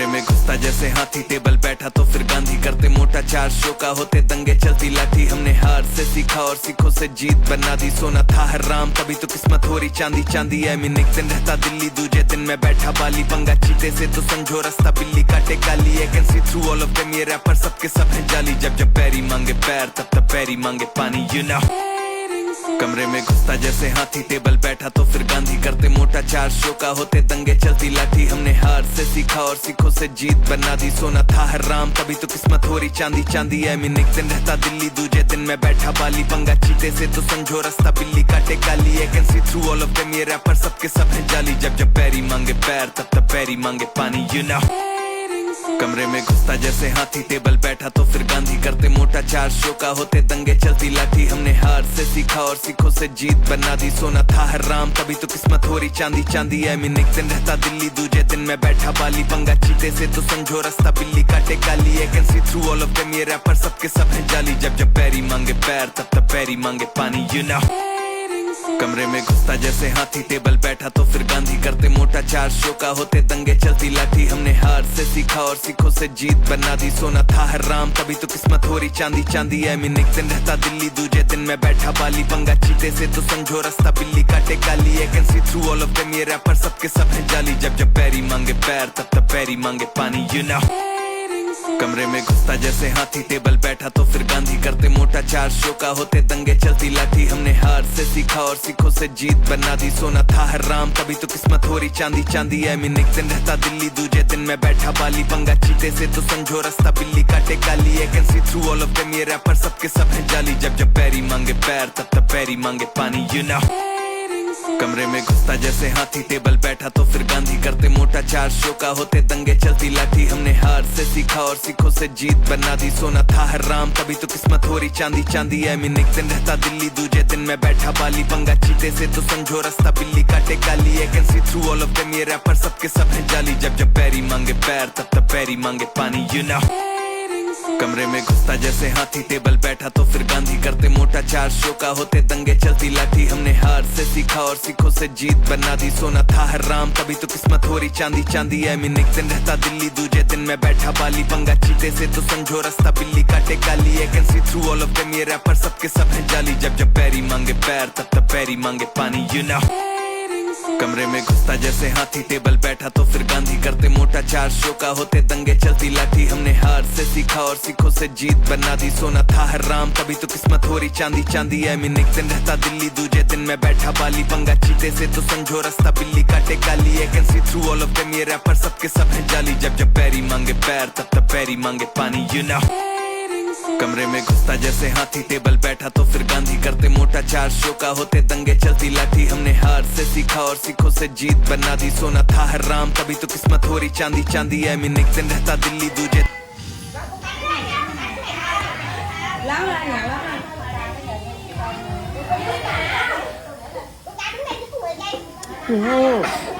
कमरे में घुसता जैसे हाथी, टेबल बैठा तो फिर गांधी, करते मोटा चार शो का होते दंगे, चलती लाठी। हमने हार से सीखा और सीखों से जीत बना दी, सोना था हराम तभी तो किस्मत हो रही चांदी चांदी। है मीन एक दिन रहता दिल्ली, दूजे दिन में बैठा बाली, पंगा चीते से तो समझो रास्ता बिल्ली काटे काली। I can see through all of them, ये रैपर सबके सब हैं जाली। जब जब पैरी मांगे पैर तब तब पैरी मांगे पानी, you know। कमरे में घुसता जैसे हाथी, टेबल बैठा तो फिर गांधी, करते मोटा चार शो का होते दंगे, चलती लाठी। हमने हार से सीखा और सीखों से जीत बना दी, सोना था हराम तभी तो किस्मत हो रही चांदी चांदी। है मीन एक दिन रहता दिल्ली, दूजे दिन में बैठा बाली, पंगा चीते से तो समझो रास्ता बिल्ली काटे काली। I can see through all of them, ये रैपर सबके सब हैं जाली। जब जब पैरी मांगे पैर तब तब पैरी मांगे पानी, you know। कमरे में घुसता जैसे हाथी, टेबल बैठा तो फिर गांधी, करते मोटा चार शो का होते दंगे, चलती लाठी। हमने हार से सीखा और सीखों से जीत बना दी, सोना था हराम तभी तो किस्मत हो रही चांदी चांदी। है मीन एक दिन रहता दिल्ली, दूजे दिन में बैठा बाली, पंगा चीते से तो समझो रास्ता बिल्ली काटे काली। I can see through all of them, ये रैपर सबके सब हैं जाली। जब जब पैरी मांगे पैर तब तब पैरी मांगे पानी, you know। कमरे में घुसता जैसे हाथी, टेबल बैठा तो फिर गांधी, करते मोटा चार शो का होते दंगे, चलती लाठी। हमने हार से सीखा और सीखों से जीत बना दी, सोना था हराम तभी तो किस्मत हो रही चांदी चांदी। है मीन एक दिन रहता दिल्ली, दूजे दिन में बैठा बाली, पंगा चीते से तो समझो रास्ता बिल्ली काटे काली। I can see through all of them, ये रैपर सबके सब हैं जाली। जब जब पैरी मांगे पैर तब तब पैरी मांगे पानी, you know। कमरे में घुसता जैसे हाथी, टेबल बैठा तो फिर गांधी, करते मोटा चार शो का होते दंगे, चलती लाठी। हमने हार से सीखा और सीखों से जीत बना दी, सोना था हराम तभी तो किस्मत हो रही चांदी चांदी। है मीन एक दिन रहता दिल्ली, दूजे दिन में बैठा बाली, पंगा चीते से तो समझो रास्ता बिल्ली काटे काली। I can see through all of them, ये रैपर सबके सब हैं जाली। जब जब पैरी मांगे पैर तब तब पैरी मांगे पानी, you know। कमरे में घुसता जैसे हाथी, टेबल बैठा तो फिर गांधी, करते मोटा चार शो का होते दंगे, चलती लाठी। हमने हार से सीखा और सीखों से जीत बना दी, सोना था हराम तभी तो किस्मत हो रही चांदी चांदी। है मीन एक दिन रहता दिल्ली, दूजे दिन में बैठा बाली, पंगा चीते से तो समझो रास्ता बिल्ली काटे काली। I can see through all of them, ये रैपर सबके सब हैं जाली। जब जब पैरी मांगे पैर तब तब पैरी मांगे पानी, you know। कमरे में घुसता जैसे हाथी, टेबल बैठा तो फिर गांधी, करते मोटा चार शो का होते दंगे, चलती लाठी। हमने हार से सीखा और सीखों से जीत बना दी, सोना था हराम तभी तो किस्मत हो रही चांदी चांदी। है मीन एक दिन रहता दिल्ली, दूजे दिन में बैठा बाली, पंगा चीते से तो समझो रास्ता बिल्ली काटे काली। I can see through all of them, ये रैपर सबके सब हैं जाली। जब जब पैरी मांगे पैर तब तब पैरी मांगे पानी, you know। कमरे में घुसता जैसे हाथी, टेबल बैठा तो फिर गांधी, करते मोटा चार शो का होते दंगे, चलती लाठी। हमने हार से सीखा और सीखों से जीत बना दी, सोना था हराम तभी तो किस्मत हो रही चांदी चांदी। है मीन एक दिन रहता दिल्ली, दूजे दिन में बैठा बाली, पंगा चीते से तो समझो रास्ता बिल्ली काटे काली। I can see through all of them, ये रैपर सबके सब हैं जाली। जब जब पैरी मांगे पैर तब तब पैरी मांगे पानी, you know। कमरे में घुसता जैसे हाथी, टेबल बैठा तो फिर गांधी, करते मोटा चार शो का होते दंगे, चलती लाठी। हमने हार से सीखा और सीखों से जीत बना दी, सोना था हराम तभी तो किस्मत हो रही चांदी चांदी। है मीन एक दिन रहता दिल्ली, दूजे 오.